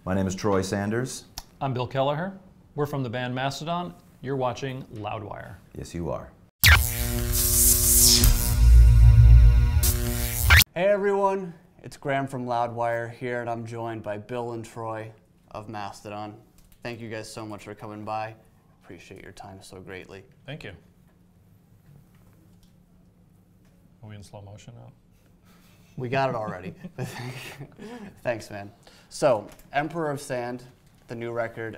My name is Troy Sanders. I'm Bill Kelliher. We're from the band Mastodon. You're watching Loudwire. Yes, you are. Hey everyone, it's Graham from Loudwire here, and I'm joined by Bill and Troy of Mastodon. Thank you guys so much for coming by. Appreciate your time so greatly. Thank you. Are we in slow motion now? We got it already. Thanks, man. So, Emperor of Sand, the new record,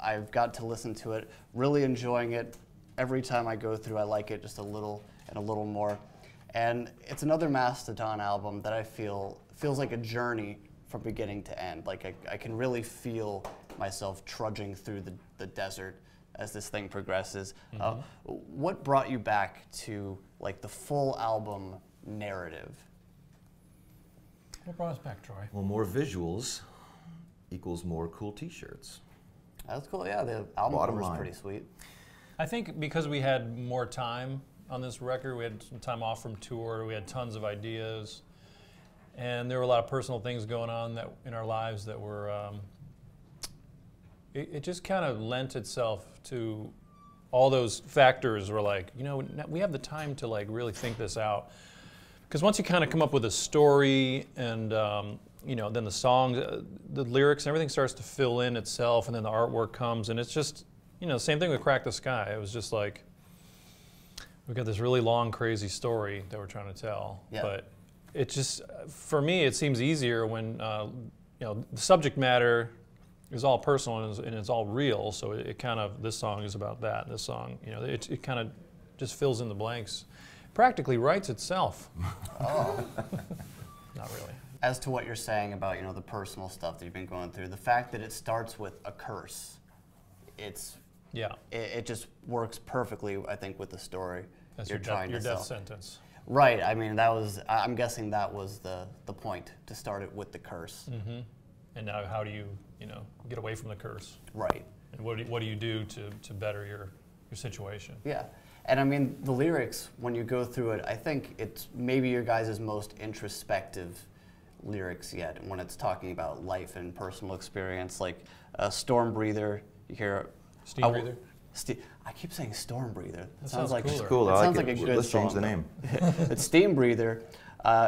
I've got to listen to it, really enjoying it. Every time I go through, I like it just a little and a little more. And it's another Mastodon album that I feels like a journey from beginning to end. Like I can really feel myself trudging through the desert as this thing progresses. Mm-hmm. What brought you back to like the full album narrative? What brought us back, Troy? Well, more visuals equals more cool t-shirts. That's cool, yeah, the album cover is pretty sweet. I think because we had more time on this record, we had some time off from tour, we had tons of ideas, and there were a lot of personal things going on in our lives that were, it just kind of lent itself to all those factors. Were like, you know, we have the time to like really think this out. Because once you kind of come up with a story and, you know, then the songs, the lyrics, and everything starts to fill in itself, and then the artwork comes, and it's just, you know, same thing with Crack the Sky. It was just like, we've got this really long, crazy story that we're trying to tell. Yeah. But it just, for me, it seems easier when, you know, the subject matter is all personal and it's all real, so it kind of, this song is about that, this song, you know, it kind of just fills in the blanks. Practically writes itself. Oh. Not really. As to what you're saying about, you know, the personal stuff that you've been going through, the fact that it starts with a curse, it just works perfectly, I think, with the story. That's your death sentence. Right. I mean, I'm guessing that was the point, to start it with the curse. Mm-hmm. And now how do you know, get away from the curse? Right. And what do you do to better your situation? Yeah. And I mean, the lyrics, when you go through it, I think it's maybe your guys' most introspective lyrics yet, when it's talking about life and personal experience, like Storm Breather, you hear... Steam Breather? I keep saying Storm Breather. That sounds like it's cool. It sounds like like it. a good Let's song. change the name. It's Steam Breather.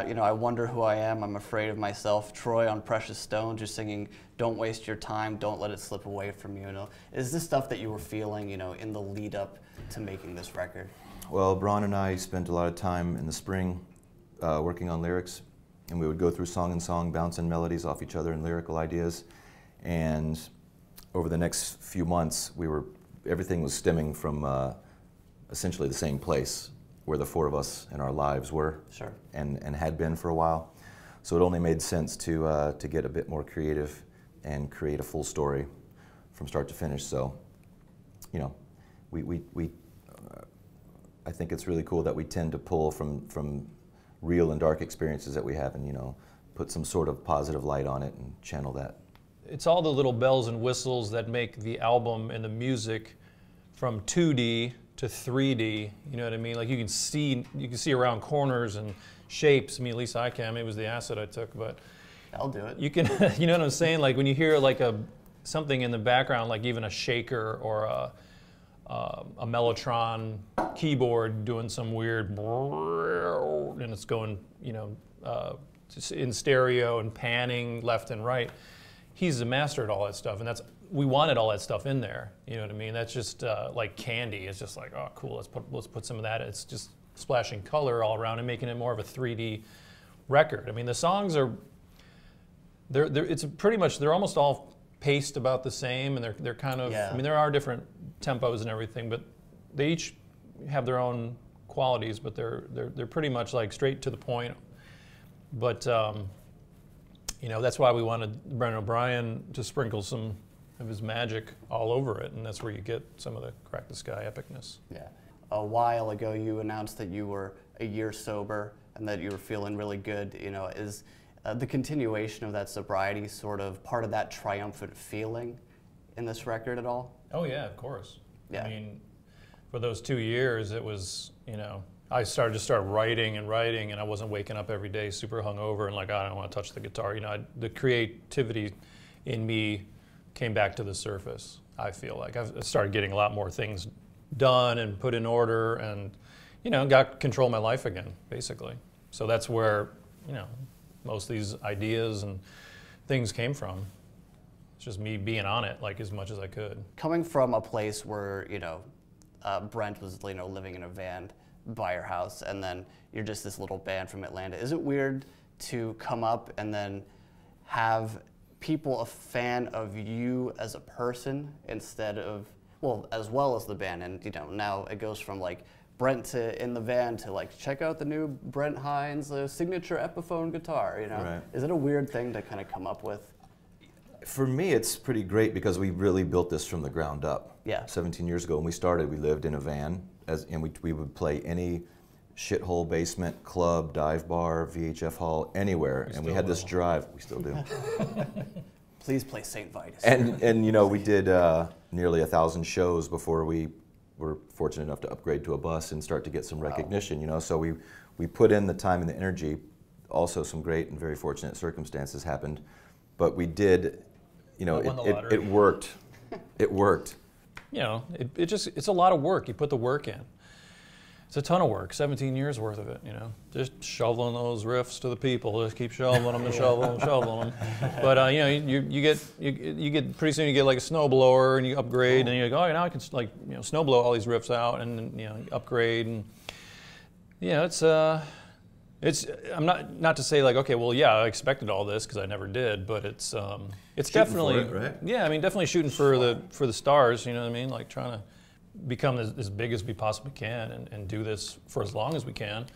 You know, I wonder who I am, I'm afraid of myself. Troy on Precious Stones, you're singing, don't waste your time, don't let it slip away from you. You know, is this stuff that you were feeling, you know, in the lead up to making this record? Well, Bron and I spent a lot of time in the spring working on lyrics, and we would go through song and song, bouncing melodies off each other and lyrical ideas. And over the next few months, everything was stemming from essentially the same place where the four of us in our lives were. Sure. and had been for a while. So it only made sense to get a bit more creative and create a full story from start to finish. So, you know, I think it's really cool that we tend to pull from real and dark experiences that we have, and, you know, put some sort of positive light on it and channel that. It's all the little bells and whistles that make the album and the music from 2D to 3D, you know what I mean? Like you can see around corners and shapes. I mean, at least I can. Maybe it was the acid I took, but I'll do it. You can, you know what I'm saying? Like when you hear like something in the background, like even a shaker or a Mellotron keyboard doing some weird, and it's going, you know, in stereo and panning left and right. He's a master at all that stuff, and we wanted all that stuff in there. You know what I mean? That's just like candy. It's just like, oh, cool. Let's put some of that. It's just splashing color all around and making it more of a 3D record. I mean, the songs are it's pretty much, they're almost all paced about the same, and they're kind of, yeah. I mean, there are different tempos and everything, but they each have their own qualities, but they're pretty much like straight to the point. But you know, that's why we wanted Brendan O'Brien to sprinkle some of his magic all over it, and that's where you get some of the Crack the Sky epicness. Yeah. A while ago, you announced that you were a year sober and that you were feeling really good. You know, is the continuation of that sobriety sort of part of that triumphant feeling in this record at all? Oh yeah, of course. Yeah. I mean, for those 2 years, it was, you know, I started writing, and I wasn't waking up every day super hungover and like, I don't want to touch the guitar. You know, the creativity in me came back to the surface. I feel like I've started getting a lot more things done and put in order, and got control of my life again, basically. So that's where most of these ideas and things came from. It's just me being on it like as much as I could. Coming from a place where Brent was living in a van by your house, and then you're just this little band from Atlanta. Is it weird to come up and then have people a fan of you as a person instead of, well, as well as the band? And now it goes from like Brent to in the van to like check out the new Brent Hines signature Epiphone guitar. Right. Is it a weird thing to kind of come up with? For me, it's pretty great because we really built this from the ground up. Yeah. 17 years ago when we started, we lived in a van, and we would play any shithole basement, club, dive bar, VHF hall, anywhere. And we had this drive. We still do. Please play St. Vitus. And we did nearly 1,000 shows before we were fortunate enough to upgrade to a bus and start to get some recognition. So we put in the time and the energy. Also, some great and very fortunate circumstances happened, but we did. It worked. It worked. It's a lot of work. You put the work in. It's a ton of work, 17 years worth of it, Just shoveling those riffs to the people, just keep shoveling them and shoveling them. But you get pretty soon you get like a snowblower and you upgrade and you go, now I can snowblow all these riffs out and upgrade, and I'm not to say like, okay, well, yeah, I expected all this because I never did, but it's definitely, right? Yeah, I mean, definitely shooting for the stars, like trying to become as big as we possibly can and do this for as long as we can.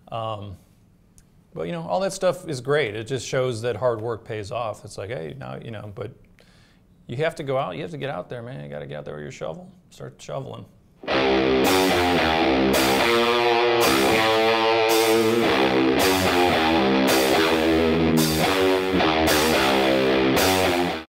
But all that stuff is great. It just shows that hard work pays off. It's like, hey, now, but you have to go out, you have to get out there, man. You got to get out there with your shovel, start shoveling.